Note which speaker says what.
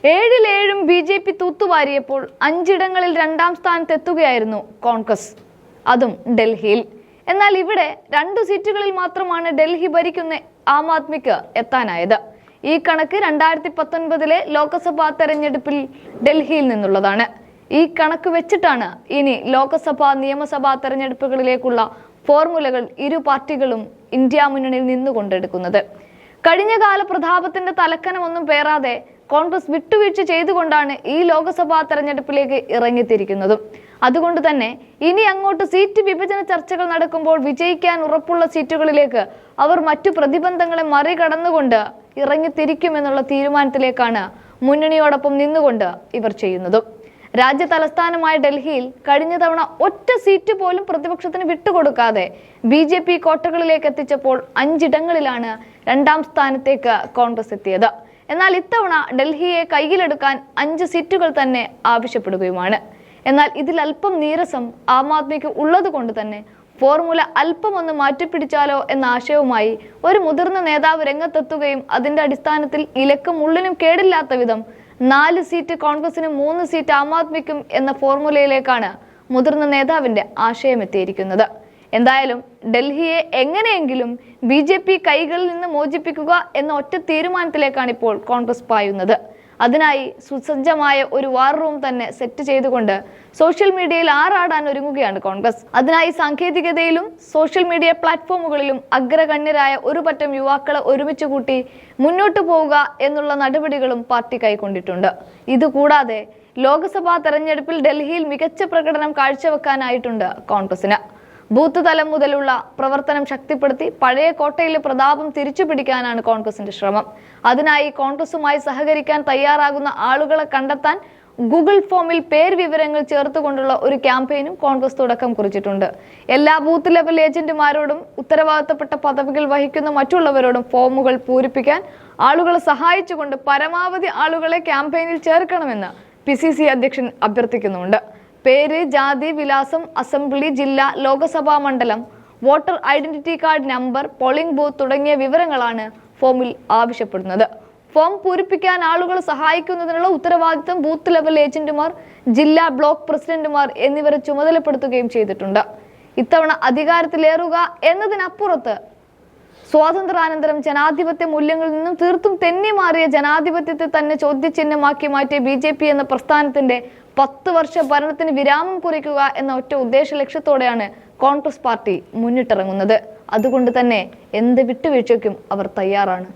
Speaker 1: ഏഴിലേഴും BJP തൂത്തുവാരിയപ്പോൾ 5 രണ്ടാം സ്ഥാനത്തെത്തുകയായിരുന്നു കോൺഗ്രസ്, അതും ഡൽഹിയിൽ. എന്നാൽ ഇവിടെ 2 സീറ്റുകളിൽ മാത്രമാണ് ഡൽഹി ഭരിക്കുന്ന ആം ആദ്മിക്ക് എത്താനായത്. ഈ കണക്ക് 2019 ലോക്സഭാ തെരഞ്ഞെടുപ്പിൽ ഡൽഹിയിൽ നിന്നുള്ളതാണ്. ഈ കണക്ക് വെച്ചിട്ടാണ് ഇനി ലോക്സഭാ നിയമസഭാ തെരഞ്ഞെടുപ്പുകളിലേക്കുള്ള ഫോർമുലകൾ ഇരു പാർട്ടികളും ഇന്ത്യ മുന്നണിയിൽ നിന്നുകൊണ്ടെടുക്കുന്നത്. കഴിഞ്ഞ കാല പ്രതാപത്തിന്റെ തലക്കനമൊന്നും പേറാതെ കോൺഗ്രസ് വിട്ടുവീഴ്ച ചെയ്തുകൊണ്ടാണ് ഈ ലോക്സഭാ തെരഞ്ഞെടുപ്പിലേക്ക് ഇറങ്ങിത്തിരിക്കുന്നതും. അതുകൊണ്ട് തന്നെ ഇനി അങ്ങോട്ട് സീറ്റ് വിഭജന ചർച്ചകൾ നടക്കുമ്പോൾ വിജയിക്കാൻ ഉറപ്പുള്ള സീറ്റുകളിലേക്ക് അവർ മറ്റു പ്രതിബന്ധങ്ങളെ മറികടന്നുകൊണ്ട് ഇറങ്ങിത്തിരിക്കുമെന്നുള്ള തീരുമാനത്തിലേക്കാണ് മുന്നണിയോടൊപ്പം നിന്നുകൊണ്ട് ഇവർ ചെയ്യുന്നതും. രാജ്യ തലസ്ഥാനമായ ഡൽഹിയിൽ കഴിഞ്ഞ തവണ ഒറ്റ സീറ്റ് പോലും പ്രതിപക്ഷത്തിന് വിട്ടുകൊടുക്കാതെ ബി.ജെ.പി കോട്ടകളിലേക്ക് എത്തിച്ചപ്പോൾ 5 രണ്ടാം സ്ഥാനത്തേക്ക് കോൺഗ്രസ് എത്തിയത്. എന്നാൽ ഇത്തവണ ഡൽഹിയെ കയ്യിലെടുക്കാൻ 5 സീറ്റുകൾ തന്നെ ആവശ്യപ്പെടുകയുമാണ്. എന്നാൽ ഇതിൽ അല്പം നീരസം ആം ആദ്മിക്ക് ഉള്ളത് കൊണ്ട് തന്നെ ഫോർമുല അല്പം ഒന്ന് മാറ്റിപ്പിടിച്ചാലോ എന്ന ആശയവുമായി ഒരു മുതിർന്ന നേതാവ് രംഗത്തെത്തുകയും അതിന്റെ അടിസ്ഥാനത്തിൽ ഇലക്കും ഉള്ളിനും കേടില്ലാത്ത വിധം 4 സീറ്റ് കോൺഗ്രസിനും 3 സീറ്റ് ആം ആദ്മിക്കും എന്ന ഫോർമുലയിലേക്കാണ് മുതിർന്ന നേതാവിന്റെ ആശയം എത്തിയിരിക്കുന്നത്. എന്തായാലും ഡൽഹിയെ എങ്ങനെയെങ്കിലും ബി.ജെ.പി കൈകളിൽ നിന്ന് മോചിപ്പിക്കുക എന്ന ഒറ്റ തീരുമാനത്തിലേക്കാണ് ഇപ്പോൾ കോൺഗ്രസ് പായുന്നത്. അതിനായി സുസജ്ജമായ ഒരു വാർ റൂം തന്നെ സെറ്റ് ചെയ്തുകൊണ്ട് സോഷ്യൽ മീഡിയയിൽ ആറാടാൻ ഒരുങ്ങുകയാണ് കോൺഗ്രസ്. അതിനായി സാങ്കേതികതയിലും സോഷ്യൽ മീഡിയ പ്ലാറ്റ്ഫോമുകളിലും അഗ്രഗണ്യരായ ഒരു പറ്റം യുവാക്കളെ ഒരുമിച്ച് കൂട്ടി മുന്നോട്ടു പോവുക എന്നുള്ള നടപടികളും പാർട്ടി കൈക്കൊണ്ടിട്ടുണ്ട്. ഇതുകൂടാതെ ലോക്സഭാ തെരഞ്ഞെടുപ്പിൽ ഡൽഹിയിൽ മികച്ച പ്രകടനം കാഴ്ചവെക്കാനായിട്ടുണ്ട് കോൺഗ്രസിന്. ബൂത്ത് തലം മുതലുള്ള പ്രവർത്തനം ശക്തിപ്പെടുത്തി പഴയ കോട്ടയിലെ പ്രതാപം തിരിച്ചു പിടിക്കാനാണ് കോൺഗ്രസിന്റെ ശ്രമം. അതിനായി കോൺഗ്രസുമായി സഹകരിക്കാൻ തയ്യാറാകുന്ന ആളുകളെ കണ്ടെത്താൻ ഗൂഗിൾ ഫോമിൽ പേര് വിവരങ്ങൾ ചേർത്തുകൊണ്ടുള്ള ഒരു ക്യാമ്പയിനും കോൺഗ്രസ് തുടക്കം കുറിച്ചിട്ടുണ്ട്. എല്ലാ ബൂത്ത് ലെവൽ ഏജന്റുമാരോടും ഉത്തരവാദിത്തപ്പെട്ട പദവികൾ വഹിക്കുന്ന മറ്റുള്ളവരോടും ഫോമുകൾ പൂരിപ്പിക്കാൻ ആളുകളെ സഹായിച്ചുകൊണ്ട് പരമാവധി ആളുകളെ ക്യാമ്പയിനിൽ ചേർക്കണമെന്ന് പി.സി.സി അധ്യക്ഷൻ അഭ്യർത്ഥിക്കുന്നുണ്ട്. പേര്, ജാതി, വിലാസം, അസംബ്ലി, ജില്ല, ലോക്സഭാ മണ്ഡലം, voter identity card number, polling booth തുടങ്ങിയ വിവരങ്ങളാണ് ഫോമിൽ ആവശ്യപ്പെടുന്നത്. ഫോം പൂരിപ്പിക്കാൻ ആളുകളെ സഹായിക്കുന്നതിനുള്ള ഉത്തരവാദിത്തം ബൂത്ത് ലെവൽ ഏജന്റുമാർ, ജില്ലാ ബ്ലോക്ക് പ്രസിഡന്റുമാർ എന്നിവരെ ചുമതലപ്പെടുത്തുകയും ചെയ്തിട്ടുണ്ട്. ഇത്തവണ അധികാരത്തിലേറുക എന്നതിനപ്പുറത്ത് സ്വാതന്ത്ര്യാനന്തരം ജനാധിപത്യ മൂല്യങ്ങളിൽ നിന്നും തീർത്തും തെന്നി മാറിയ ജനാധിപത്യത്തെ തന്നെ ചോദ്യചിഹ്നമാക്കി മാറ്റിയ ബി.ജെ.പി എന്ന പ്രസ്ഥാനത്തിന്റെ 10 വർഷ ഭരണത്തിന് വിരാമം കുറിക്കുക എന്ന ഒറ്റ ഉദ്ദേശ ലക്ഷ്യത്തോടെയാണ് കോൺഗ്രസ് പാർട്ടി മുന്നിട്ടിറങ്ങുന്നത്. അതുകൊണ്ട് തന്നെ എന്ത് വിട്ടുവീഴ്ചയ്ക്കും അവർ തയ്യാറാണ്.